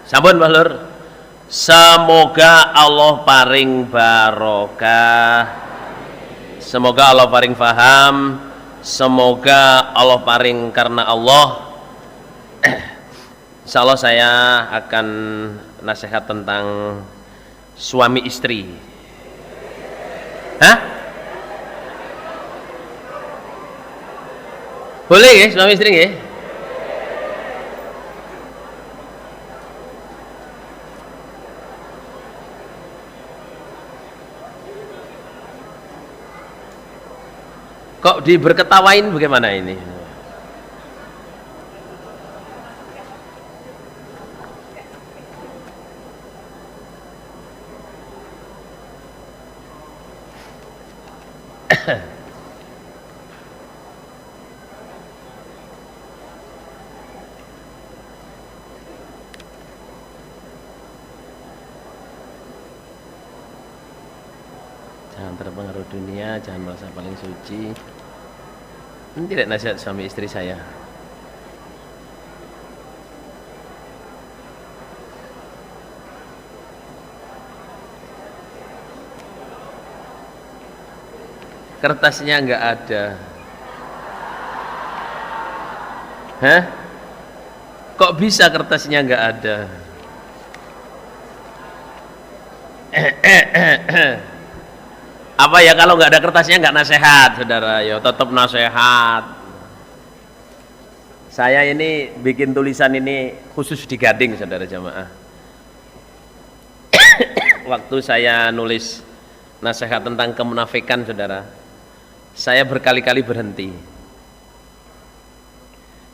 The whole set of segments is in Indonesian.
Sampun Pak Lur. Semoga Allah paring barokah. Semoga Allah paring faham. Semoga Allah paring karena Allah. Insya Allah saya akan nasihat tentang suami istri. Hah? Boleh ya suami istri ya? Kok diberketawain bagaimana ini? Jangan terpengaruh dunia, jangan merasa paling suci. Ini tidak nasihat suami istri saya. Kertasnya nggak ada. Hah? Kok bisa kertasnya nggak ada? Apa ya kalau nggak ada kertasnya nggak nasehat, saudara? Ya tetap nasehat. Saya ini bikin tulisan ini khusus di Gading, saudara jamaah. Waktu saya nulis nasihat tentang kemunafikan, saudara, saya berkali-kali berhenti.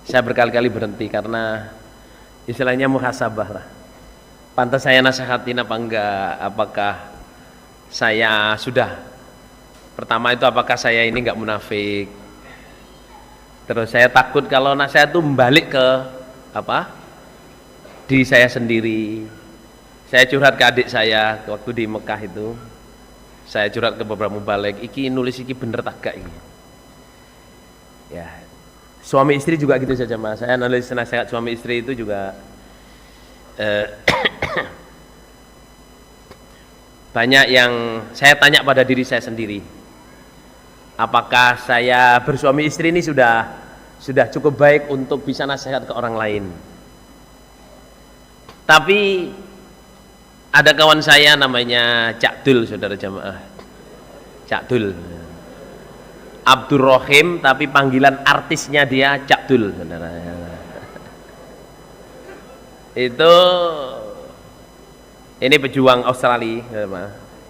Saya berkali-kali berhenti karena istilahnya muhasabah lah. Pantas saya nasihatin apa enggak? Apakah saya sudah? Pertama itu apakah saya ini enggak munafik? Terus saya takut kalau nasihat itu membalik ke apa? Diri saya sendiri. Saya curhat ke adik saya waktu di Mekah itu. Saya curhat ke beberapa mubalik, iki nulis iki bener tak gak ini? Ya, suami istri juga gitu saja mas. Saya nulis nasihat suami istri itu juga banyak yang saya tanya pada diri saya sendiri. Apakah saya bersuami istri ini sudah cukup baik untuk bisa nasihat ke orang lain? Tapi ada kawan saya namanya Cak Dul, saudara jamaah. Cak Dul. Abdurrahim, tapi panggilan artisnya dia Cak Dul, saudara. Itu ini pejuang Australia,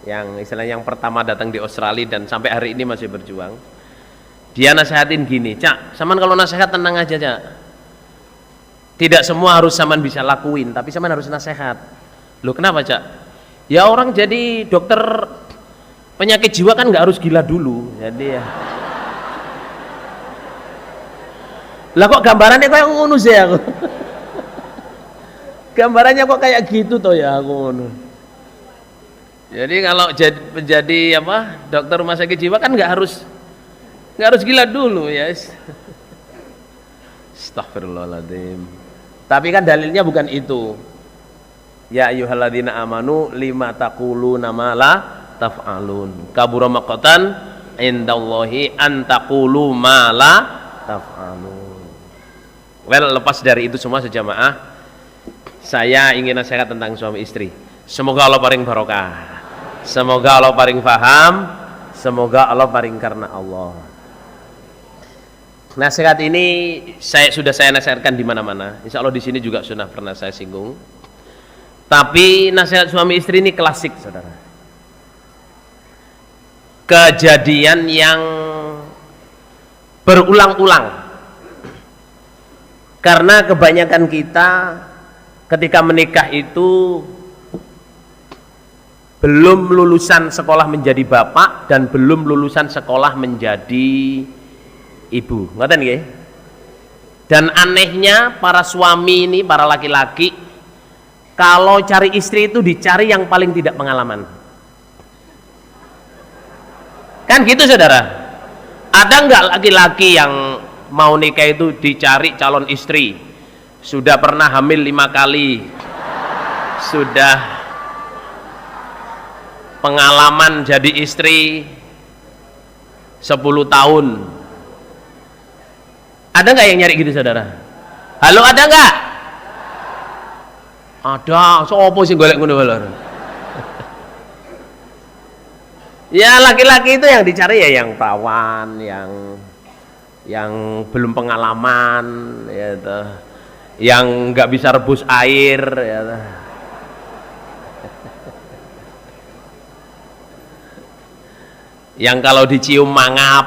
yang istilahnya yang pertama datang di Australia dan sampai hari ini masih berjuang. Dia nasihatin gini, Cak, saman kalau nasihat tenang aja, Cak. Tidak semua harus saman bisa lakuin, tapi saman harus nasihat. Loh kenapa Cak? Ya orang jadi dokter penyakit jiwa kan nggak harus gila dulu. Jadi ya. Lah kok gambarannya kayak ngono sih aku. Gambarannya kok kayak gitu toh ya aku ngono. Jadi kalau menjadi apa dokter rumah sakit jiwa kan nggak harus gila dulu ya. Astagfirullahaladzim. Tapi kan dalilnya bukan itu. Ya ayyuhalladzina amanu lima taquluna ma la taf'alun. Kabura maqtan indallahi an taqulu ma la taf'alun. Well, lepas dari itu semua sejamaah, saya ingin nasihat tentang suami istri. Semoga Allah paring barokah. Semoga Allah paring faham. Semoga Allah paring karena Allah. Nasihat ini sudah saya nasihatkan di mana-mana. Insya Allah di sini juga sudah pernah saya singgung. Tapi nasihat suami istri ini klasik, saudara. Kejadian yang berulang-ulang. Karena kebanyakan kita ketika menikah itu belum lulusan sekolah menjadi bapak dan belum lulusan sekolah menjadi ibu. Ngoten nggih? Dan anehnya para suami ini, para laki-laki, kalau cari istri itu dicari yang paling tidak pengalaman. Kan gitu saudara. Ada nggak laki-laki yang mau nikah itu dicari calon istri sudah pernah hamil 5 kali, sudah pengalaman jadi istri 10 tahun. Ada nggak yang nyari gitu saudara? Halo, ada nggak? Ada. Sopo sing golek ngono lho. Ya laki-laki itu yang dicari ya yang perawan, yang belum pengalaman, ya toh, yang nggak bisa rebus air, ya toh. Yang kalau dicium mangap,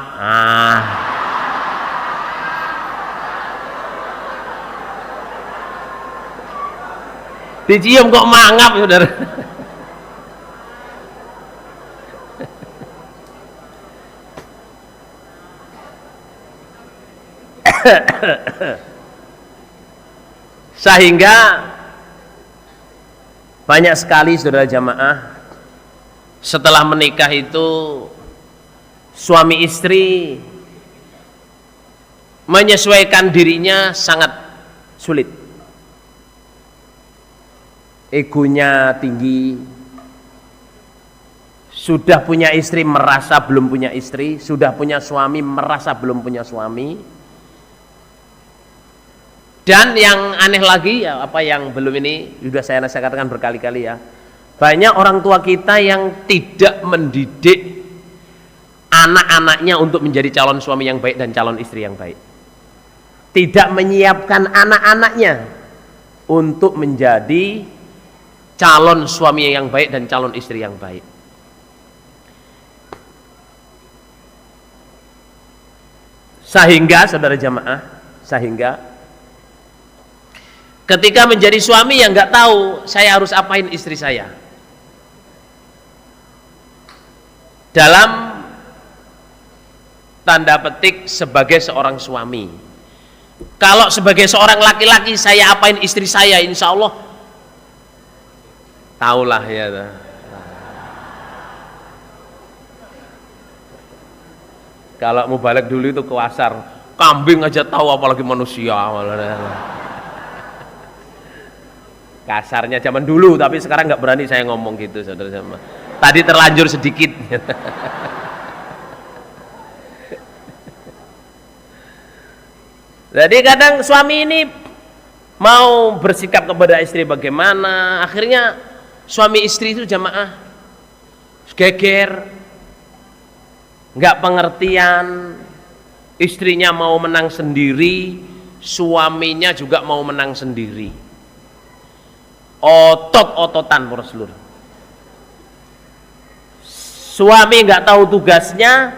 dicium kok mangap, saudara. Sehingga banyak sekali saudara jamaah setelah menikah itu suami istri menyesuaikan dirinya sangat sulit. Egonya tinggi, sudah punya istri merasa belum punya istri, sudah punya suami merasa belum punya suami. Dan yang aneh lagi ya, apa yang belum ini sudah saya katakan berkali-kali ya, banyak orang tua kita yang tidak mendidik anak-anaknya untuk menjadi calon suami yang baik dan calon istri yang baik, tidak menyiapkan anak-anaknya untuk menjadi calon suami yang baik dan calon istri yang baik. Sehingga saudara jamaah, sehingga ketika menjadi suami yang nggak tahu saya harus apain istri saya. Dalam tanda petik sebagai seorang suami. Kalau sebagai seorang laki-laki saya apain istri saya, insya Allah tahulah ya. Kalau mau balik dulu itu ke pasar, kambing aja tahu apalagi manusia. Kasarnya zaman dulu, tapi sekarang nggak berani saya ngomong gitu saudara sama. Tadi terlanjur sedikit. Jadi kadang suami ini mau bersikap kepada istri bagaimana, akhirnya suami istri itu jamaah geger, nggak pengertian, istrinya mau menang sendiri, suaminya juga mau menang sendiri. Otot-ototan para seluruh. Suami nggak tahu tugasnya,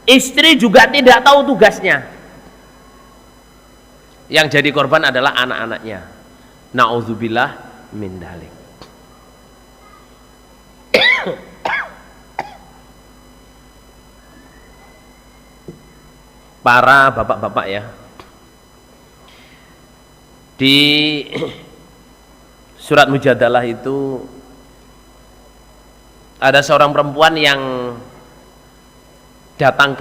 istri juga tidak tahu tugasnya. Yang jadi korban adalah anak-anaknya. Na'udzubillah min dzalik. Para bapak-bapak ya, di surat Mujadalah itu ada seorang perempuan yang datang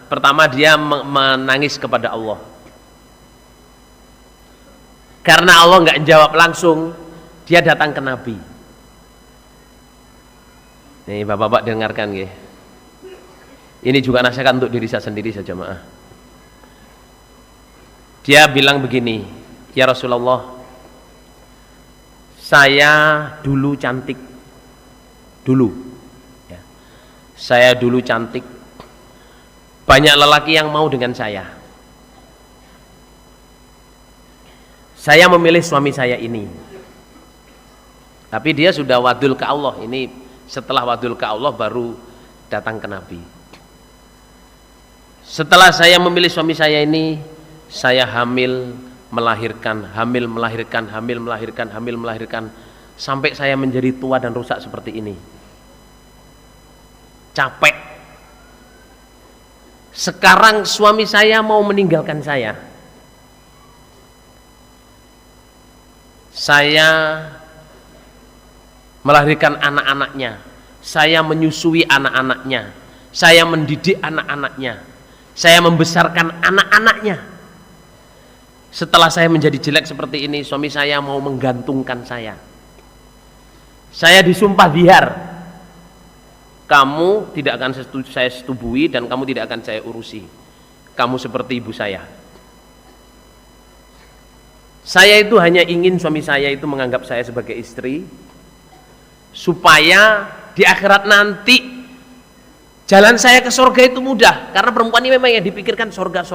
pertama dia menangis kepada Allah karena Allah nggak jawab langsung. Dia datang ke Nabi. Nih bapak-bapak dengarkan ya. Ini juga nasihat untuk diri saya sendiri saja maaf. Dia bilang begini, ya Rasulullah, saya dulu cantik, dulu ya. Saya dulu cantik, banyak lelaki yang mau dengan saya. Saya memilih suami saya ini, tapi dia sudah wadul ke Allah. Ini setelah wadul ke Allah baru datang ke Nabi. Setelah saya memilih suami saya ini, saya hamil, melahirkan, hamil, melahirkan, hamil, melahirkan, hamil, melahirkan, sampai saya menjadi tua dan rusak seperti ini. Capek. Sekarang suami saya mau meninggalkan saya. Saya melahirkan anak-anaknya, saya menyusui anak-anaknya, saya mendidik anak-anaknya, saya membesarkan anak-anaknya. setelah saya menjadi jelek seperti ini, suami saya mau menggantungkan saya. Saya disumpah dihar, kamu tidak akan saya setubui dan kamu tidak akan saya urusi. Kamu seperti ibu saya. Saya itu hanya ingin suami saya itu menganggap saya sebagai istri, supaya di akhirat nanti jalan saya ke surga itu mudah. Karena perempuan ini memang yang dipikirkan surga.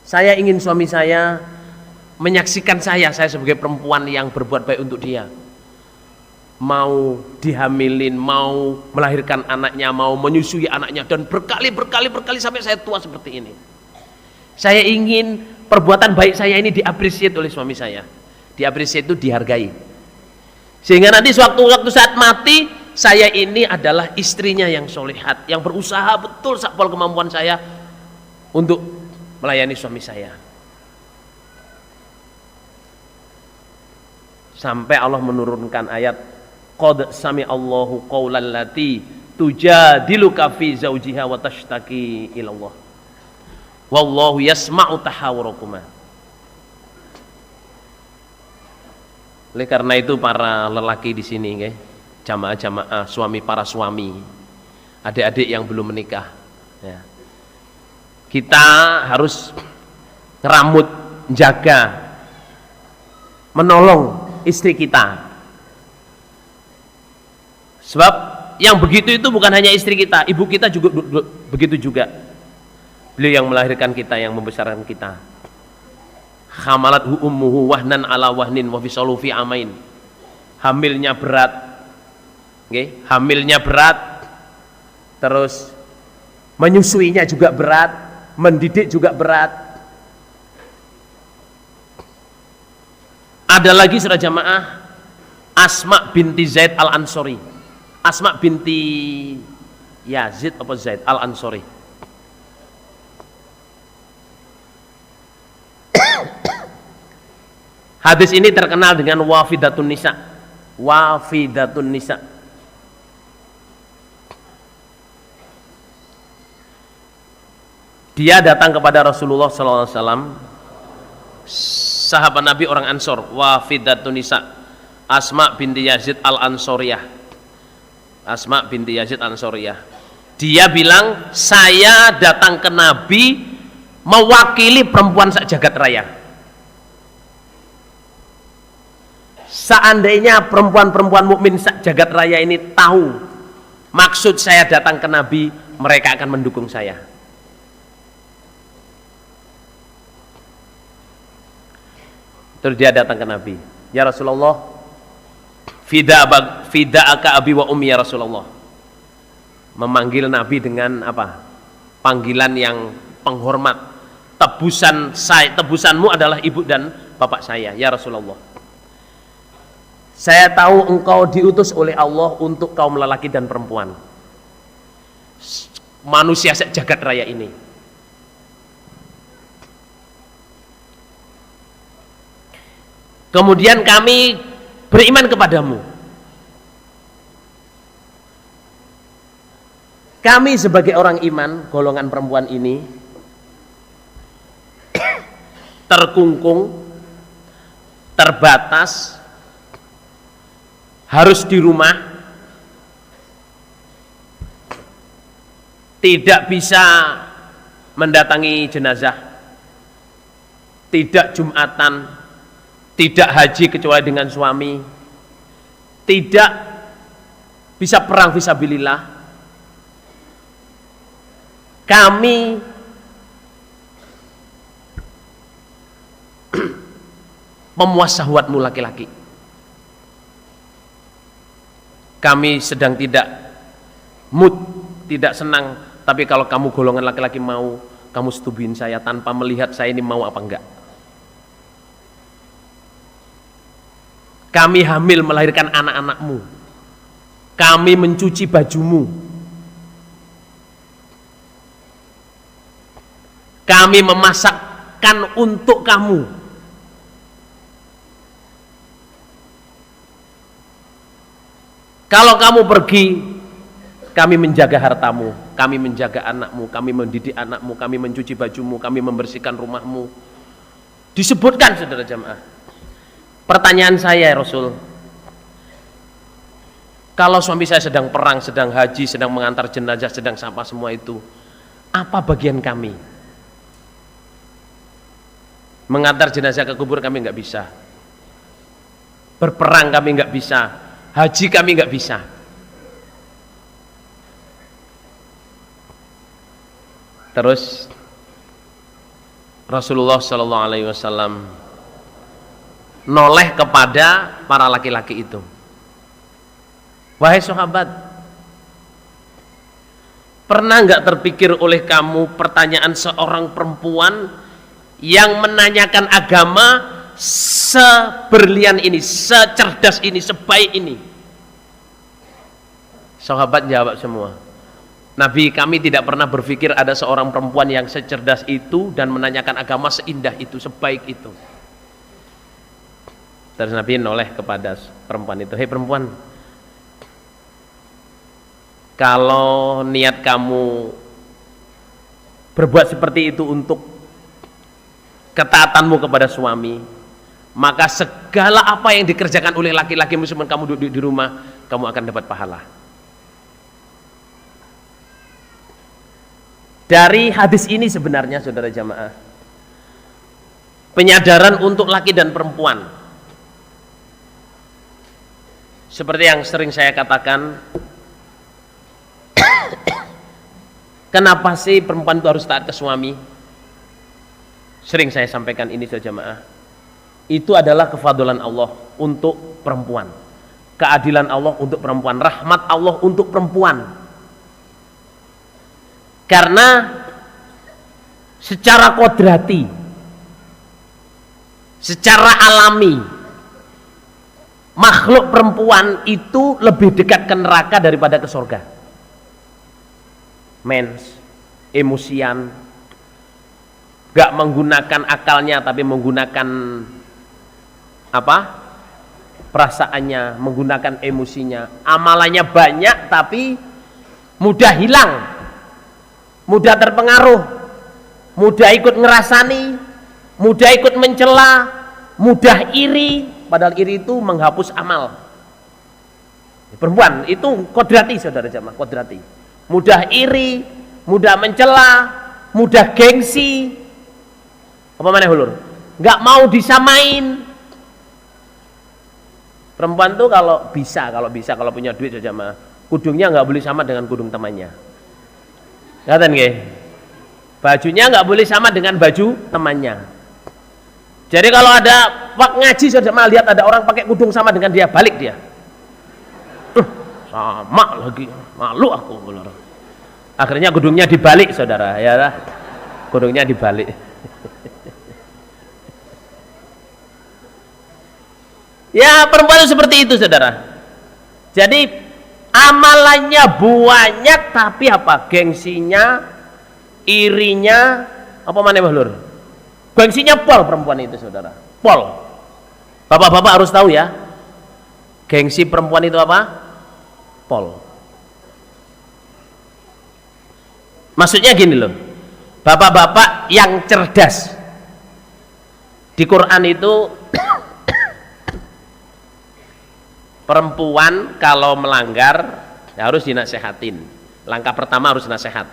Saya ingin suami saya menyaksikan saya sebagai perempuan yang berbuat baik untuk dia. Mau dihamilin, mau melahirkan anaknya, mau menyusui anaknya, dan berkali-kali sampai saya tua seperti ini. Saya ingin perbuatan baik saya ini diapresiasi oleh suami saya. Diapresiasi itu dihargai. Sehingga nanti suatu saat mati, saya ini adalah istrinya yang solehat, yang berusaha betul sakpol kemampuan saya untuk melayani suami saya. Sampai Allah menurunkan ayat, qad sami'allahu qawlan lati tujadiluka fi zawjiha wa tashtaki ilallah wallahu yasma'u tahawurakuma. Oleh karena itu para lelaki di sini, jamaah-jamaah, para suami, adik-adik yang belum menikah, ya, kita harus ngeramut, jaga, menolong istri kita. Sebab yang begitu itu bukan hanya istri kita, ibu kita juga begitu juga. Beliau yang melahirkan kita, yang membesarkan kita. Hamalathu ummuhu wahnan ala wahnin wa fisaluhu fi amain. Hamilnya berat. Hamilnya berat. Terus menyusuinya juga berat, mendidik juga berat. Ada lagi saudara jamaah, Asma binti Zaid al-Ansori. Asma binti Yazid apa Zaid al-Ansori. Hadis ini terkenal dengan wafidatun nisa. Wafidatun nisa. Dia datang kepada Rasulullah SAW, sahabat Nabi orang Ansor, wafidatun nisa, Asma binti Yazid al-Ansoriyah. Asma binti Yazid al-Ansoriyah. Dia bilang, saya datang ke Nabi mewakili perempuan sak jagat raya. Seandainya perempuan-perempuan mukmin sak jagat raya ini tahu maksud saya datang ke Nabi, mereka akan mendukung saya. Terus dia datang ke Nabi, ya Rasulullah, fida'aka abi wa ummi ya Rasulullah. Memanggil Nabi dengan apa? Panggilan yang penghormat. Tebusanmu adalah ibu dan bapak saya, ya Rasulullah. Saya tahu engkau diutus oleh Allah untuk kaum lelaki dan perempuan, manusia sejagat raya ini. Kemudian kami beriman kepadamu. Kami sebagai orang iman, golongan perempuan ini terkungkung, terbatas, harus di rumah, tidak bisa mendatangi jenazah, tidak jumatan, tidak haji kecuali dengan suami, tidak bisa perang fisabilillah. Kami pemuas syahwatmu laki-laki. Kami sedang tidak mood, tidak senang, tapi kalau kamu golongan laki-laki mau, kamu setubuhin saya tanpa melihat saya ini mau apa enggak. Kami hamil melahirkan anak-anakmu, kami mencuci bajumu, kami memasakkan untuk kamu. Kalau kamu pergi kami menjaga hartamu, kami menjaga anakmu, kami mendidik anakmu, kami mencuci bajumu, kami membersihkan rumahmu. Disebutkan saudara jamaah. Pertanyaan saya ya Rasul, kalau suami saya sedang perang, sedang haji, sedang mengantar jenazah, sedang sampah semua itu, apa bagian kami? Mengantar jenazah ke kubur kami nggak bisa, berperang kami nggak bisa, haji kami nggak bisa. Terus Rasulullah Shallallahu Alaihi Wasallam noleh kepada para laki-laki itu, wahai sahabat, pernah nggak terpikir oleh kamu pertanyaan seorang perempuan yang menanyakan agama seberlian ini, secerdas ini, sebaik ini? Sahabat jawab semua, Nabi, kami tidak pernah berpikir ada seorang perempuan yang secerdas itu dan menanyakan agama seindah itu, sebaik itu. Terus Nabi noleh kepada perempuan itu, hei perempuan, kalau niat kamu berbuat seperti itu untuk ketaatanmu kepada suami, maka segala apa yang dikerjakan oleh laki-laki muslim kamu duduk di rumah, kamu akan dapat pahala. Dari hadis ini sebenarnya saudara jamaah, penyadaran untuk laki dan perempuan. Seperti yang sering saya katakan, kenapa sih perempuan itu harus taat ke suami? Sering saya sampaikan ini saudara jamaah. Itu adalah kefadulan Allah untuk perempuan, keadilan Allah untuk perempuan, rahmat Allah untuk perempuan. Karena secara kodrati, secara alami, makhluk perempuan itu lebih dekat ke neraka daripada ke surga. Mens, emosian, gak menggunakan akalnya tapi menggunakan apa? Perasaannya, menggunakan emosinya. Amalannya banyak tapi mudah hilang, mudah terpengaruh, mudah ikut ngerasani, mudah ikut mencela, mudah iri, padahal iri itu menghapus amal. Perempuan itu kodrati saudara jamaah, kodrati. Mudah iri, mudah mencela, mudah gengsi. Apa mana hulur? Nggak mau disamain. Perempuan tuh kalau bisa, kalau punya duit saja mah, kudungnya nggak boleh sama dengan kudung temannya. Ngaten nggih? Bajunya nggak boleh sama dengan baju temannya. Jadi kalau ada pak ngaji saja mah lihat ada orang pakai kudung sama dengan dia, balik dia. Sama lagi, malu aku. Akhirnya kudungnya dibalik saudara, ya lah. Kudungnya dibalik. Ya perempuan seperti itu saudara. Jadi amalannya banyak tapi apa? Gengsinya, irinya, apa mana bahlur? Gengsinya pol perempuan itu saudara. Pol. Bapak-bapak harus tahu ya. Gengsi perempuan itu apa? Pol. Maksudnya gini loh. Bapak-bapak yang cerdas. Di Quran itu perempuan kalau melanggar harus dinasehatin. Langkah pertama harus nasihat.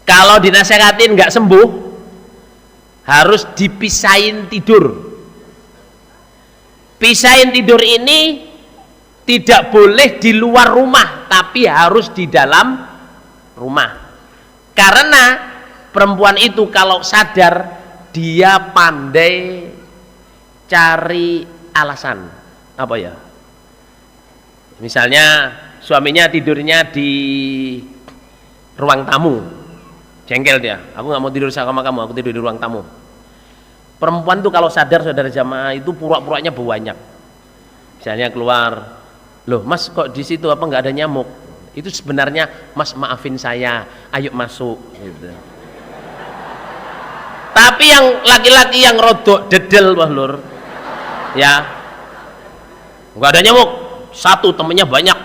Kalau dinasehatin nggak sembuh, harus dipisahin tidur. Pisahin tidur ini tidak boleh di luar rumah, tapi harus di dalam rumah. Karena perempuan itu kalau sadar, dia pandai cari alasan. Apa ya? Misalnya suaminya tidurnya di ruang tamu, jengkel dia, aku nggak mau tidur sama kamu, aku tidur di ruang tamu. Perempuan tuh kalau sadar saudara jamaah itu pura-puranya banyak. Misalnya keluar, loh mas kok di situ apa nggak ada nyamuk? Itu sebenarnya mas maafin saya, ayo masuk. Gitu. Tapi yang laki-laki yang rodok dedel bahlur, ya nggak ada nyamuk, satu temennya banyak,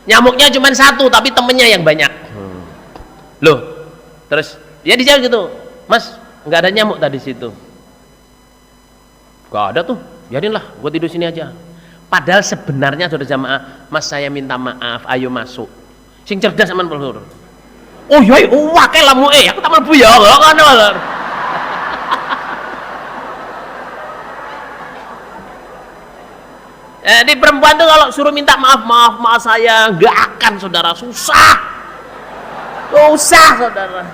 nyamuknya cuma satu tapi temennya yang banyak. Loh, terus dia dijawab gitu, Mas, nggak ada nyamuk tadi situ. Gak ada tuh, biarinlah, gue tidur sini aja. Padahal sebenarnya saudara jamaah, Mas saya minta maaf, ayo masuk. Sing cerdas aman pelur. Oh iya, wah kayak lamu aku tak mlebu ya, kan. Di perempuan tuh kalau suruh minta maaf, maaf saya nggak akan, saudara, susah saudara.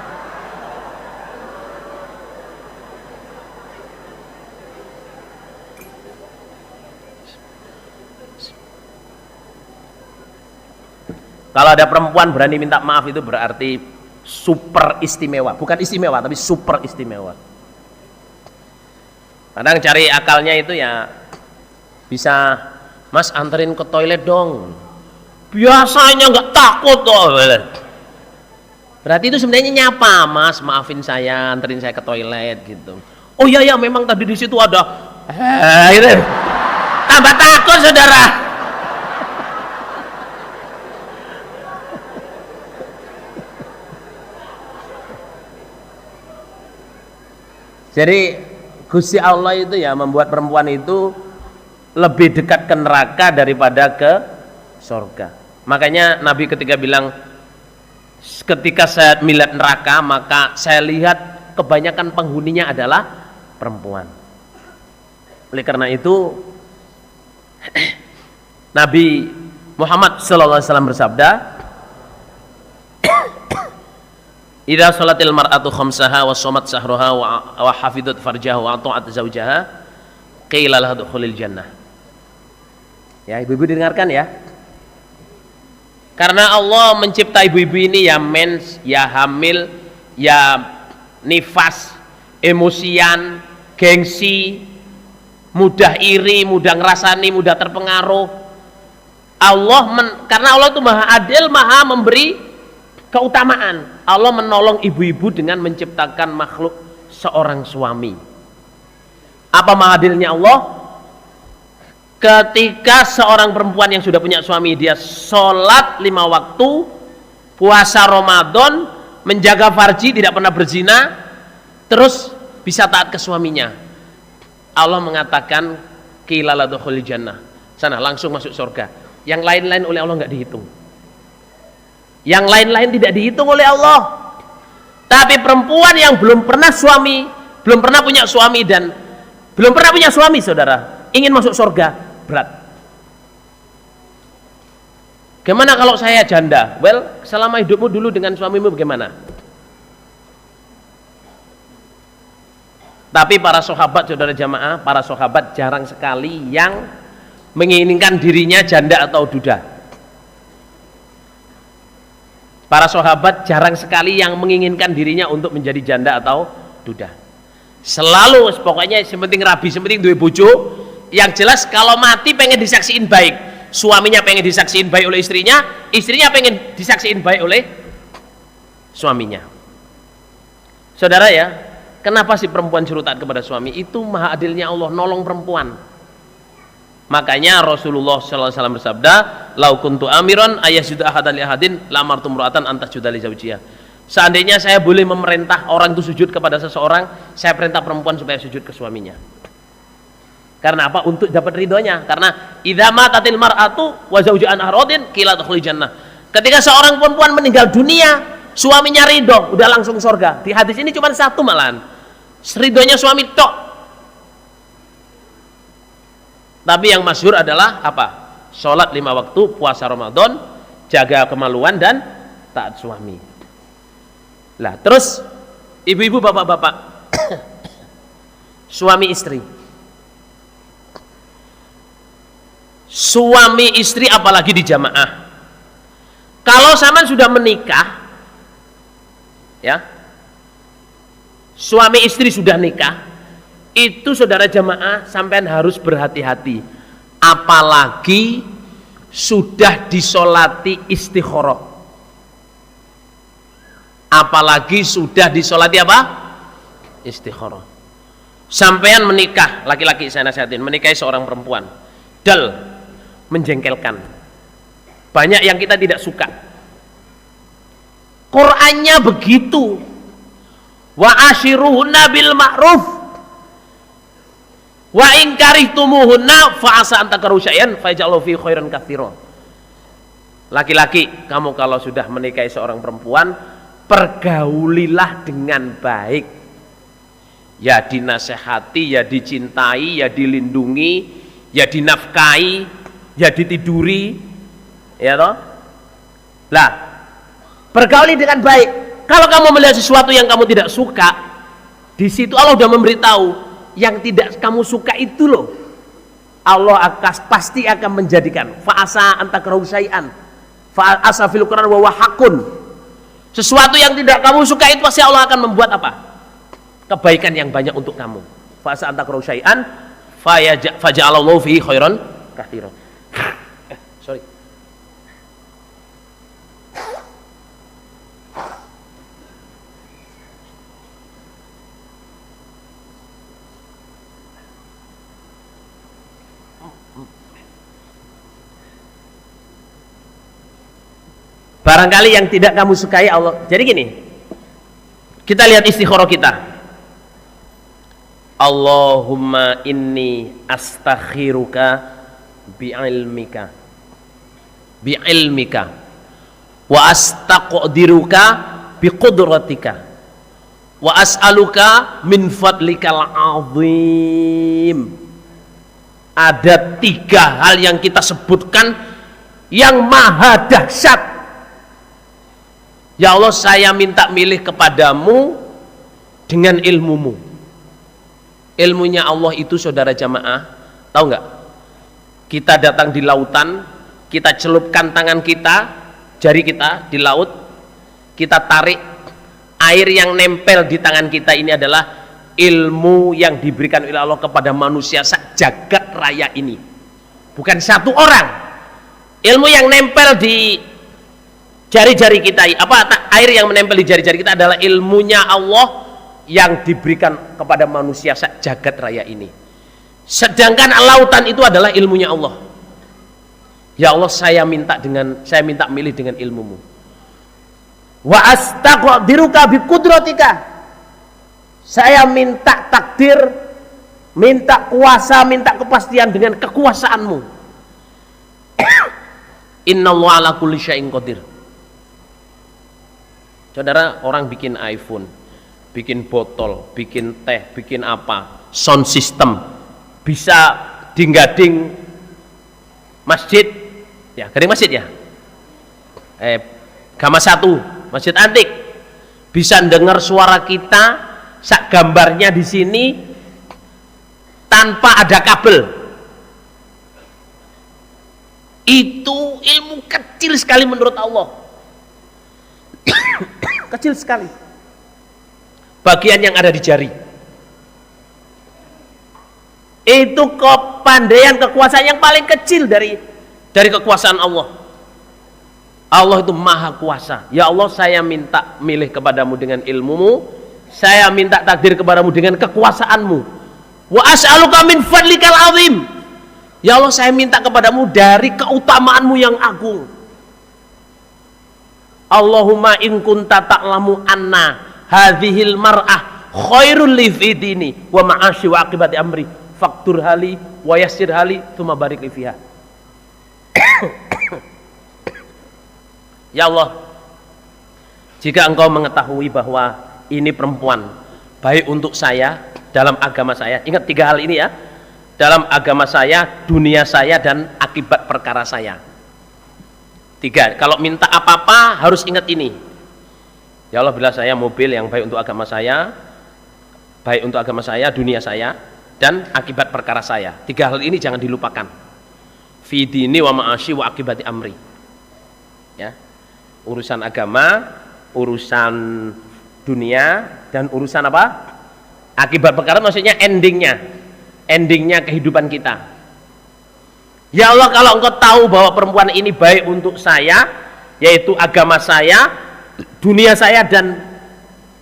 Kalau ada perempuan berani minta maaf itu berarti super istimewa, bukan istimewa tapi super istimewa. Kadang cari akalnya itu ya bisa, Mas anterin ke toilet dong, biasanya nggak takut loh. Berarti itu sebenarnya nyapa, Mas maafin saya, anterin saya ke toilet gitu. Oh iya ya, memang tadi di situ ada, gitu. Tambah takut saudara. Jadi Gusti Allah itu ya membuat perempuan itu lebih dekat ke neraka daripada ke surga. Makanya Nabi ketika bilang, ketika saya melihat neraka maka saya lihat kebanyakan penghuninya adalah perempuan. Oleh karena itu Nabi Muhammad SAW bersabda, idza shalatil mar'atu khamsaha wa shamat sahraha wa hafizat farjaha wa ata'at zawjaha qila laha dukhulil jannah. Ya, ibu-ibu dengarkan ya. Karena Allah mencipta ibu-ibu ini ya mens, ya hamil, ya nifas, emosian, gengsi, mudah iri, mudah ngerasani, mudah terpengaruh. Karena Allah itu maha adil, maha memberi keutamaan. Allah menolong ibu-ibu dengan menciptakan makhluk seorang suami. Apa mahadilnya Allah? Ketika seorang perempuan yang sudah punya suami, dia sholat 5 waktu, puasa Ramadan, menjaga farji, tidak pernah berzina, terus bisa taat ke suaminya, Allah mengatakan qila la dukhulil jannah, sana langsung masuk surga. Yang lain-lain oleh Allah nggak dihitung. Yang lain-lain tidak dihitung oleh Allah. Tapi perempuan yang belum pernah punya suami dan belum pernah punya suami, saudara, ingin masuk surga, berat. Gimana kalau saya janda? Well, selama hidupmu dulu dengan suamimu bagaimana? Tapi para sahabat, saudara jamaah, para sahabat jarang sekali yang menginginkan dirinya janda atau duda. Para sahabat jarang sekali yang menginginkan dirinya untuk menjadi janda atau duda. Selalu pokoknya sementing rabi, sementing duwe bojo. Yang jelas kalau mati pengen disaksiin baik. Suaminya pengen disaksiin baik oleh istrinya, istrinya pengen disaksiin baik oleh suaminya. Saudara ya, kenapa si perempuan suruh taat kepada suami? Itu maha adilnya Allah nolong perempuan. Makanya Rasulullah SAW bersabda, lau kuntu amiran ayasjudu ahadan li ahadin lamartu imra'atan an tasjuda li zawjiha. Seandainya saya boleh memerintah orang itu sujud kepada seseorang, saya perintah perempuan supaya sujud ke suaminya. Karena apa? Untuk dapat ridhonya. Karena idza matatil mar'atu wa zawjuha an ahradin qila dukhulil jannah. Ketika seorang perempuan meninggal dunia, suaminya ridho, udah langsung surga. Di hadis ini cuma satu malahan, ridhonya suami tok. Tapi yang masyhur adalah apa? Sholat 5 waktu, puasa Ramadan, jaga kemaluan dan taat suami. Lah, terus ibu-ibu, bapak-bapak, suami istri. Suami istri apalagi di jamaah. Kalau sama sudah menikah, ya, suami istri sudah nikah, itu saudara jamaah sampean harus berhati-hati. Apalagi sudah disolati istikharah. Apalagi sudah disolati apa? Istikharah. Sampean menikah, laki-laki saya nasihatin, menikahi seorang perempuan, menjengkelkan. banyak yang kita tidak suka. Qur'annya begitu. Wa ashiruhunna bil ma'ruf wa in karihtumuhunna fa asa an takrahu syai'an fa yaj'alu fi khairan katsiran. Laki-laki, kamu kalau sudah menikahi seorang perempuan, pergaulilah dengan baik. Ya dinasehati, ya dicintai, ya dilindungi, ya dinafkahi, ya ditiduri, ya toh? Lah, pergauli dengan baik. Kalau kamu melihat sesuatu yang kamu tidak suka, di situ Allah sudah memberitahu yang tidak kamu suka itu loh. Allah pasti akan menjadikan fa'asa antakrahu syai'an fa'asa fil Qur'an wa hakun. Sesuatu yang tidak kamu suka itu pasti Allah akan membuat apa? Kebaikan yang banyak untuk kamu. Fa'asa antakrahu syai'an faja'alallahu fihi khairan katsiran. Sorry. Barangkali yang tidak kamu sukai Allah. Jadi gini, kita lihat istikharah kita. Allahumma inni astakhiruka bi'ilmika wa astaqdiruka biqudratika wa as'aluka min fadlikal azim. Ada 3 hal yang kita sebutkan yang maha dahsyat. Ya Allah, saya minta milih kepadamu dengan ilmumu. Ilmunya Allah itu, saudara jamaah, tahu nggak? Kita datang di lautan, kita celupkan tangan kita, jari kita di laut, kita tarik, air yang nempel di tangan kita ini adalah ilmu yang diberikan oleh Allah kepada manusia jagat raya ini. Bukan satu orang. Ilmu yang nempel di jari-jari kita, air yang menempel di jari-jari kita adalah ilmunya Allah yang diberikan kepada manusia jagat raya ini. Sedangkan lautan itu adalah ilmunya Allah. Ya Allah, saya minta milih dengan ilmumu. Wa astaqdiruka biqudratika. Saya minta takdir, minta kuasa, minta kepastian dengan kekuasaanmu. Innallaha ala kulli syai'in qadir. Saudara, orang bikin iPhone, bikin botol, bikin teh, bikin apa, sound system, bisa dinggading masjid, ya, gading masjid ya, Gama 1, masjid antik, bisa dengar suara kita, sak gambarnya di sini, tanpa ada kabel. Itu ilmu kecil sekali menurut Allah. Kecil sekali bagian yang ada di jari. Itu kepandaian, kekuasaan yang paling kecil dari kekuasaan Allah. Allah itu maha kuasa. Ya Allah, saya minta milih kepadamu dengan ilmumu, saya minta takdir kepadamu dengan kekuasaanmu. Wa as'aluka min fadlikal azim. Ya Allah, saya minta kepadamu dari keutamaanmu yang agung. Allahumma in kunta ta'lamu anna hadhil mar'ah khairul li fi dini wa ma'ashi wa aqibati amri faktur hali wa yassir hali tsumma barik li fiha. Ya Allah, jika engkau mengetahui bahwa ini perempuan baik untuk saya dalam agama saya, ingat 3 hal ini ya, dalam agama saya, dunia saya, dan akibat perkara saya. 3, kalau minta apa-apa harus ingat ini. Ya Allah, bila saya mobil yang baik untuk agama saya, dunia saya, dan akibat perkara saya. 3 hal ini jangan dilupakan. Fi dini wa ma'ashi wa akibati amri. Ya. Urusan agama, urusan dunia, dan urusan apa? Akibat perkara, maksudnya endingnya kehidupan kita. Ya Allah, kalau engkau tahu bahwa perempuan ini baik untuk saya, yaitu agama saya, dunia saya, dan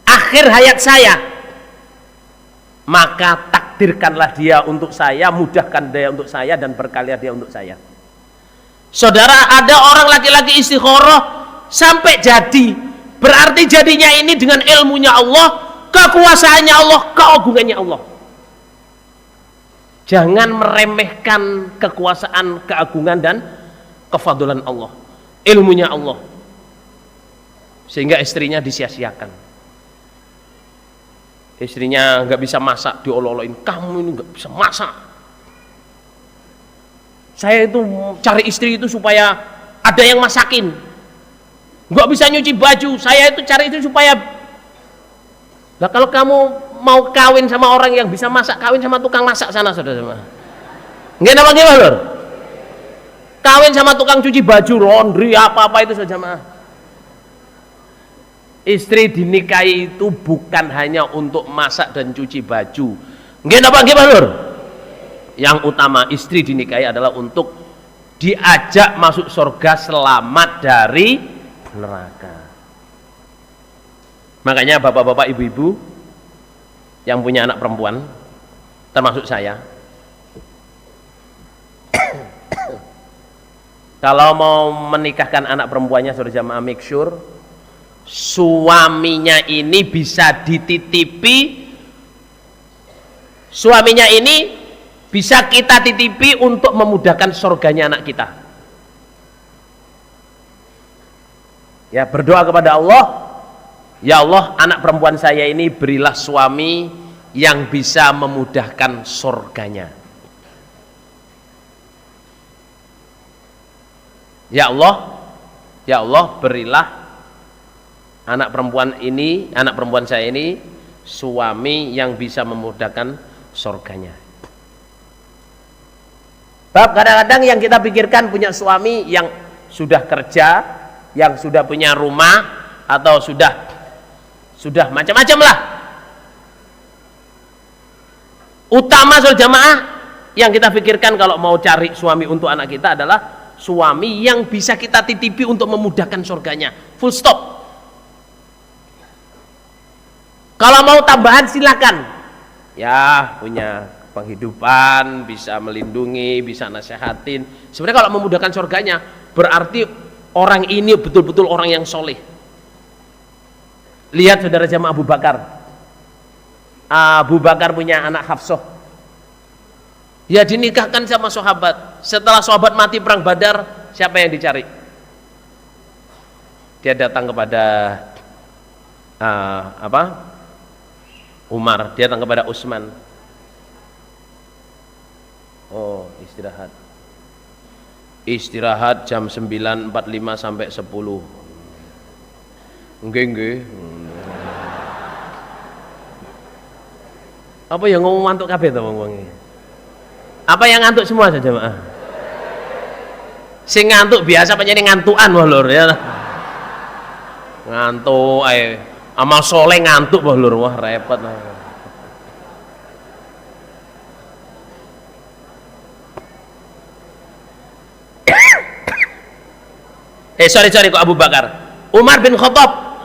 akhir hayat saya, maka takdirkanlah dia untuk saya, mudahkan dia untuk saya, dan berkalilah dia untuk saya. Saudara, ada orang laki-laki istikharah sampai jadi. Berarti jadinya ini dengan ilmunya Allah, kekuasaannya Allah, keagungannya Allah. Jangan meremehkan kekuasaan, keagungan dan kefadlan Allah, ilmunya Allah, sehingga istrinya disia-siakan. Istrinya nggak bisa masak, diolok-olokin, kamu ini nggak bisa masak. Saya itu cari istri itu supaya ada yang masakin, nggak bisa nyuci baju. Saya itu cari itu supaya, lah kalau kamu mau kawin sama orang yang bisa masak, kawin sama tukang masak sana, saudara. Nggak apa gimana lor? Kawin sama tukang cuci baju, laundry, apa-apa itu saja mah. Istri dinikahi itu bukan hanya untuk masak dan cuci baju. Nggih napa nggih Pak Lur? Yang utama istri dinikahi adalah untuk diajak masuk surga selamat dari neraka. Makanya bapak-bapak, ibu-ibu yang punya anak perempuan, termasuk saya, kalau mau menikahkan anak perempuannya, saudara jamaah, make sure suaminya ini bisa dititipi, suaminya ini bisa kita titipi untuk memudahkan surganya anak kita. Ya, berdoa kepada Allah, ya Allah, anak perempuan saya ini berilah suami yang bisa memudahkan surganya. Ya Allah, berilah anak perempuan saya ini suami yang bisa memudahkan surganya. Bab kadang-kadang yang kita pikirkan punya suami yang sudah kerja, yang sudah punya rumah, atau sudah macam-macam lah. Utama saudara jamaah yang kita pikirkan kalau mau cari suami untuk anak kita adalah suami yang bisa kita titipi untuk memudahkan surganya. Full stop. Kalau mau tambahan silakan. Ya, punya penghidupan, bisa melindungi, bisa nasehatin. Sebenarnya kalau memudahkan surganya berarti orang ini betul-betul orang yang soleh. Lihat saudara jamaah Abu Bakar. Abu Bakar punya anak Hafsah. Ya dinikahkan sama sahabat. Setelah sahabat mati perang Badar, siapa yang dicari? Dia datang kepada Umar, dia datang kepada Utsman. Oh, istirahat jam 9.45 sampai 10. Nggih. Apa yang ngomong ngantuk kabeh to wong-wong? Apa yang ngantuk semua saja, Mak? Sing ngantuk biasa panjenengan ngantukan wae lur ya. Ngantuk ae. Amal soleh ngantuk wae lur, wah repot. Sorry kok Abu Bakar. Umar bin Khattab.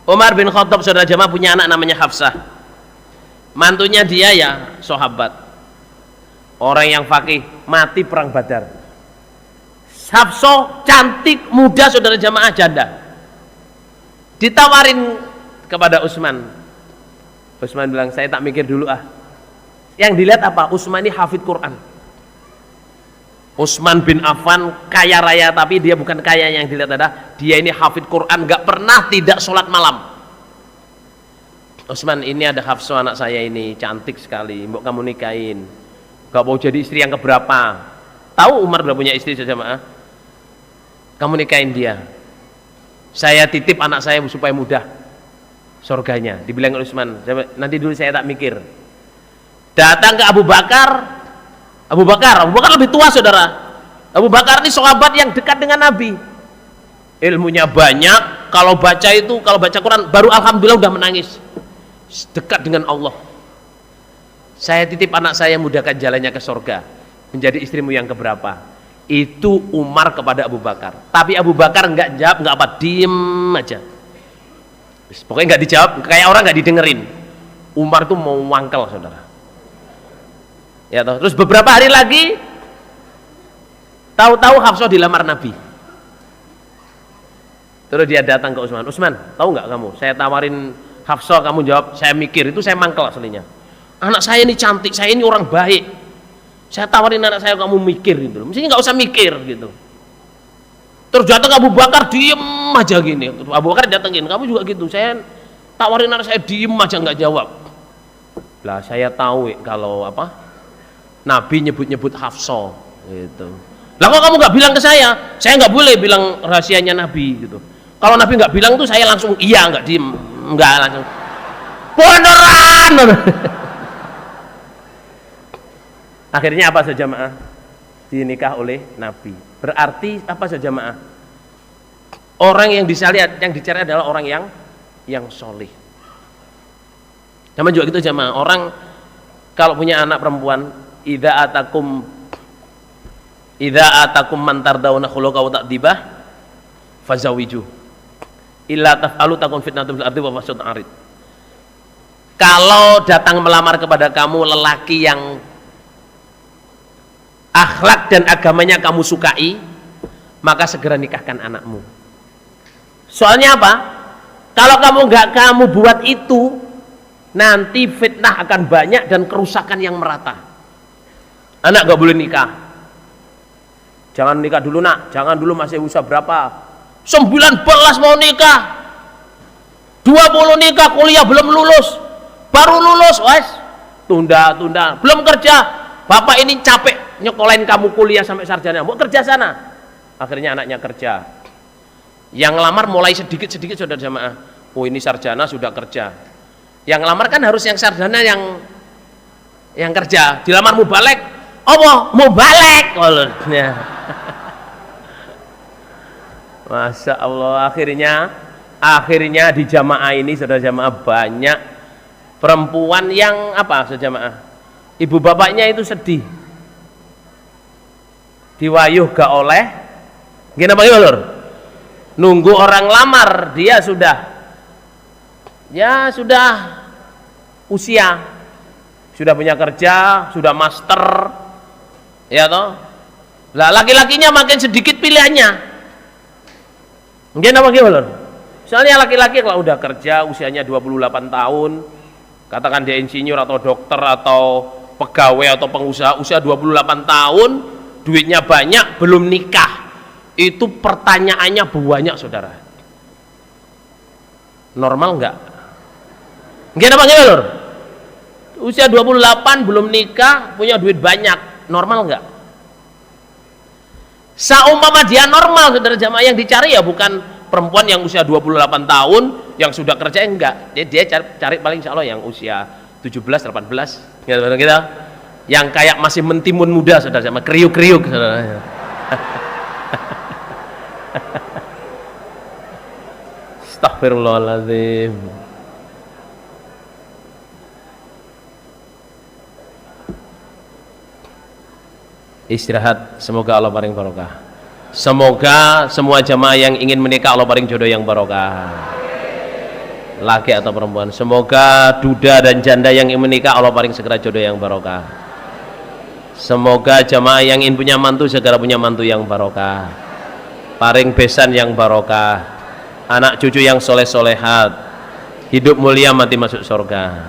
Umar bin Khattab saudara jamaah punya anak namanya Hafsah. Mantunya dia ya sahabat. Orang yang fakih, mati perang Badar. Hafsah cantik, muda saudara jamaah, janda. Ditawarin kepada Utsman. Utsman bilang, "Saya tak mikir dulu ah." Yang dilihat apa? Utsman ini hafid Quran. Utsman bin Affan kaya raya, tapi dia bukan kaya, yang dilihat adalah dia ini hafid Quran, gak pernah tidak sholat malam. Utsman, ini ada Hafsah anak saya ini, cantik sekali, mau kamu nikahin. Gak mau jadi istri yang keberapa. Tahu Umar udah punya istri saja, Maaf. Kamu nikahin dia. Saya titip anak saya supaya mudah surganya. Dibilang Utsman, nanti dulu saya tak mikir. Datang ke Abu Bakar. Abu Bakar lebih tua saudara. Abu Bakar ini sahabat yang dekat dengan Nabi. Ilmunya banyak. Kalau baca Quran baru alhamdulillah udah menangis. Dekat dengan Allah. Saya titip anak saya mudahkan jalannya ke surga. Menjadi istrimu yang keberapa? Itu Umar kepada Abu Bakar. Tapi Abu Bakar nggak jawab, nggak apa, diem aja. Pokoknya nggak dijawab, kayak orang nggak didengerin. Umar tuh mau wangkel saudara. Ya toh. Terus beberapa hari lagi Tahu-tahu Hafsah dilamar Nabi. Terus dia datang ke Utsman. Utsman, tahu nggak kamu? Saya tawarin Hafsah, kamu jawab saya mikir. Itu saya mangkel aslinya. Anak saya ini cantik, saya ini orang baik. Saya tawarin anak saya, kamu mikir gitu. Mestinya nggak usah mikir gitu. Terus datang Abu Bakar, diem aja gini. Abu Bakar datengin, kamu juga gitu. Saya tawarin anak saya, diem aja nggak jawab. Lah saya tahu kalau apa? Nabi nyebut-nyebut Hafsah gitu. Lah kok kamu nggak bilang ke saya? Saya nggak boleh bilang rahasianya Nabi gitu. Kalau Nabi nggak bilang tuh saya langsung iya, nggak diem, nggak langsung. Beneran. Akhirnya apa saja jamaah? Dinikah oleh Nabi. Berarti apa saja jamaah? Orang yang dicari adalah orang yang soleh. Sama juga gitu jamaah. Orang kalau punya anak perempuan, idza atakum man tardawna khuluqahu ta'dibah fazawiju illa taf'alu takun fitnatun fil ardi wa fasadun arid. Kalau datang melamar kepada kamu lelaki yang akhlak dan agamanya kamu sukai, maka segera nikahkan anakmu. Soalnya apa? Kalau kamu buat itu, nanti fitnah akan banyak dan kerusakan yang merata. Anak gak boleh nikah. Jangan nikah dulu nak, jangan dulu, masih usia berapa? 19 mau nikah, 20 nikah, kuliah belum lulus, baru lulus, wes tunda, belum kerja. Bapak ini capek nyekolahin kamu kuliah sampai sarjana, mau kerja sana. Akhirnya anaknya kerja. Yang ngelamar mulai sedikit-sedikit saudara jamaah. Oh ini sarjana sudah kerja. Yang ngelamar kan harus yang sarjana yang kerja. Dilamar mubalek, mau balik. Masya Allah, akhirnya di jamaah ini saudara jamaah banyak perempuan yang apa saudara jamaah, ibu bapaknya itu sedih, diwayuh gak oleh, gimana Pak Lur? Nunggu orang lamar, dia sudah usia, sudah punya kerja, sudah master, ya toh. Lah laki-lakinya makin sedikit pilihannya. Mungkin apa gimana? Soalnya laki-laki kalau udah kerja usianya 28 tahun, katakan dia insinyur atau dokter atau pegawai atau pengusaha, usia 28 tahun, duitnya banyak, belum nikah. Itu pertanyaannya banyak saudara. Normal enggak? Mungkin apa gimana? Usia 28 belum nikah, punya duit banyak, normal enggak? Saumpama dia normal, saudara jamaah, yang dicari ya bukan perempuan yang usia 28 tahun yang sudah kerja, enggak. Dia cari paling insya Allah yang usia 17, 18 gitu. Yang kayak masih mentimun muda, saudara jamaah, kriuk-kriuk saudara. Astagfirullahaladzim. Istirahat, semoga Allah paring barokah. Semoga semua jamaah yang ingin menikah Allah paring jodoh yang barokah, laki atau perempuan. Semoga duda dan janda yang ingin menikah Allah paring segera jodoh yang barokah. Semoga jamaah yang ingin punya mantu segera punya mantu yang barokah, paring besan yang barokah, anak cucu yang soleh-solehat, hidup mulia mati masuk surga.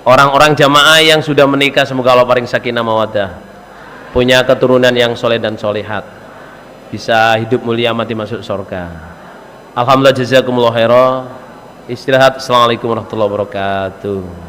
Orang-orang jamaah yang sudah menikah semoga Allah paring sakinah mawaddah, punya keturunan yang soleh dan solehat, bisa hidup mulia mati masuk surga. Alhamdulillah, jazakumullah khairan. Istirahat. Assalamualaikum warahmatullahi wabarakatuh.